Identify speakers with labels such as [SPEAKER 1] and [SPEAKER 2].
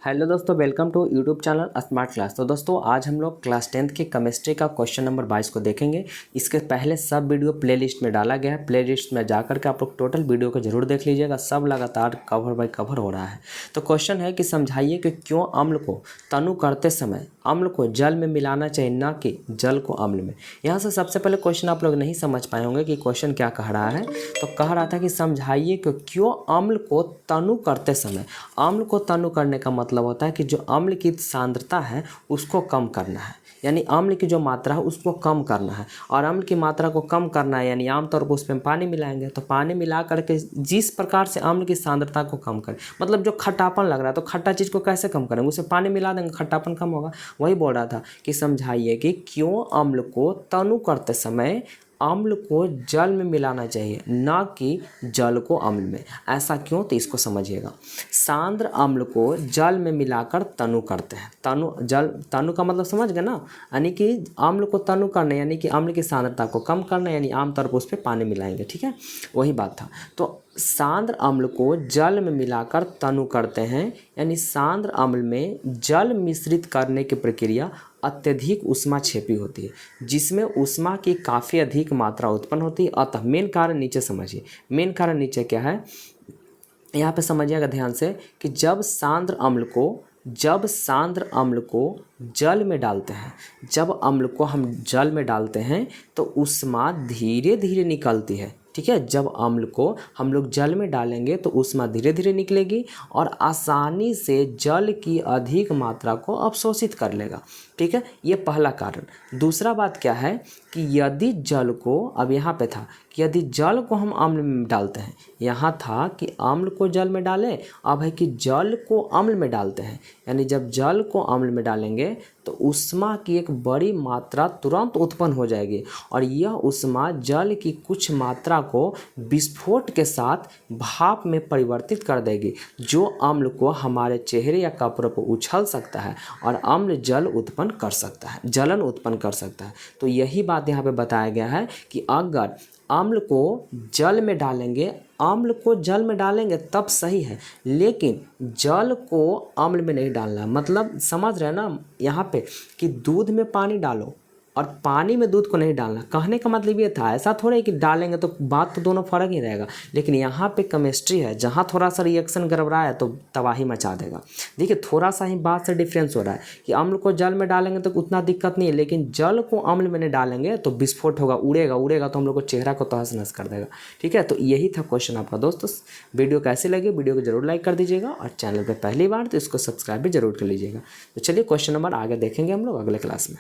[SPEAKER 1] Hello दोस्तों, welcome to YouTube channel smart class. तो दोस्तों आज हम लोग क्लास 10th के केमिस्ट्री का क्वेश्चन नंबर 22 को देखेंगे। इसके पहले सब वीडियो प्लेलिस्ट में डाला गया है। प्लेलिस्ट में जाकर के आप लोग टोटल वीडियो को जरूर देख लीजिएगा, सब लगातार कवर बाय कवर हो रहा है। तो क्वेश्चन है कि समझाइए कि क्यों अम्ल को तनु करते समय अम्ल को जल में मिलाना चाहिए, ना कि जल को अम्ल में। यहाँ से सबसे पहले क्वेश्चन आप लोग नहीं समझ पाए होंगे कि क्वेश्चन क्या कह रहा है। तो कह रहा था कि समझाइए कि क्यों अम्ल को तनु करते समय, अम्ल को तनु करने का मतलब होता है कि जो अम्ल की सांद्रता है उसको कम करना है, यानी अम्ल की जो मात्रा है उसको कम करना है। और अम्ल की मात्रा को कम करना है यानी आमतौर पर उसमें पानी मिलाएंगे। तो पानी मिला करके जिस प्रकार से अम्ल की सांद्रता को कम करें, मतलब जो खट्टापन लग रहा है तो खट्टा चीज़ को कैसे कम करेंगे, उसमें पानी मिला देंगे, खट्टापन कम होगा। वही बोल रहा था कि समझाइए कि क्यों अम्ल को तनु करते समय अम्ल को जल में मिलाना चाहिए, ना कि जल को अम्ल में। ऐसा क्यों, तो इसको समझिएगा। सांद्र अम्ल को जल में मिलाकर तनु करते हैं। तनु का मतलब समझ गए ना, यानी कि अम्ल को तनु करना यानी कि अम्ल की सांद्रता को कम करना, यानी आमतौर पर उस पर पानी मिलाएंगे। ठीक है, वही बात था। तो सांद्र अम्ल को जल में मिलाकर तनु करते हैं, यानी सांद्र अम्ल में जल मिश्रित करने की प्रक्रिया अत्यधिक ऊष्माक्षेपी होती है, जिसमें ऊष्मा की काफ़ी अधिक मात्रा उत्पन्न होती है। अतः मेन कारण नीचे समझिए, मेन कारण नीचे क्या है यहाँ पे समझिएगा ध्यान से कि जब सांद्र अम्ल को जल में डालते हैं, जब अम्ल को हम जल में डालते हैं तो ऊष्मा धीरे धीरे निकलती है। ठीक है, जब अम्ल को हम लोग जल में डालेंगे तो ऊष्मा धीरे धीरे निकलेगी और आसानी से जल की अधिक मात्रा को अवशोषित कर लेगा। ठीक है, ये पहला कारण। दूसरा बात क्या है कि यदि जल को, अब यहाँ पे था कि यदि जल को हम अम्ल में डालते हैं, यहाँ था कि अम्ल को जल में डालें, अब है कि जल को अम्ल में डालते हैं, यानी जब जल को अम्ल में डालेंगे तो ऊष्मा की एक बड़ी मात्रा तुरंत उत्पन्न हो जाएगी और यह ऊष्मा जल की कुछ मात्रा को विस्फोट के साथ भाप में परिवर्तित कर देगी, जो अम्ल को हमारे चेहरे या कपड़ों पर उछल सकता है और अम्ल जलन उत्पन्न कर सकता है। तो यही बात यहाँ पे बताया गया है कि अगर अम्ल को जल में डालेंगे तब सही है, लेकिन जल को अम्ल में नहीं डालना है। मतलब समझ रहे हैं ना यहाँ पे कि दूध में पानी डालो और पानी में दूध को नहीं डालना। कहने का मतलब ये था, ऐसा थोड़ा है कि डालेंगे तो बात तो दोनों फर्क ही रहेगा। लेकिन यहाँ पे केमिस्ट्री है, जहाँ थोड़ा सा रिएक्शन गड़बड़ा है तो तबाही मचा देगा। देखिए थोड़ा सा ही बात से डिफरेंस हो रहा है कि अम्ल को जल में डालेंगे तो उतना दिक्कत नहीं है, लेकिन जल को अम्ल में नहीं डालेंगे तो विस्फोट होगा, उड़ेगा तो हम लोग को चेहरा को तहस नहस कर देगा। ठीक है, तो यही था क्वेश्चन आपका। दोस्तों वीडियो कैसी लगी, वीडियो को जरूर लाइक कर दीजिएगा और चैनल पर पहली बार तो इसको सब्सक्राइब भी जरूर कर लीजिएगा। तो चलिए क्वेश्चन नंबर आगे देखेंगे हम लोग अगले क्लास में।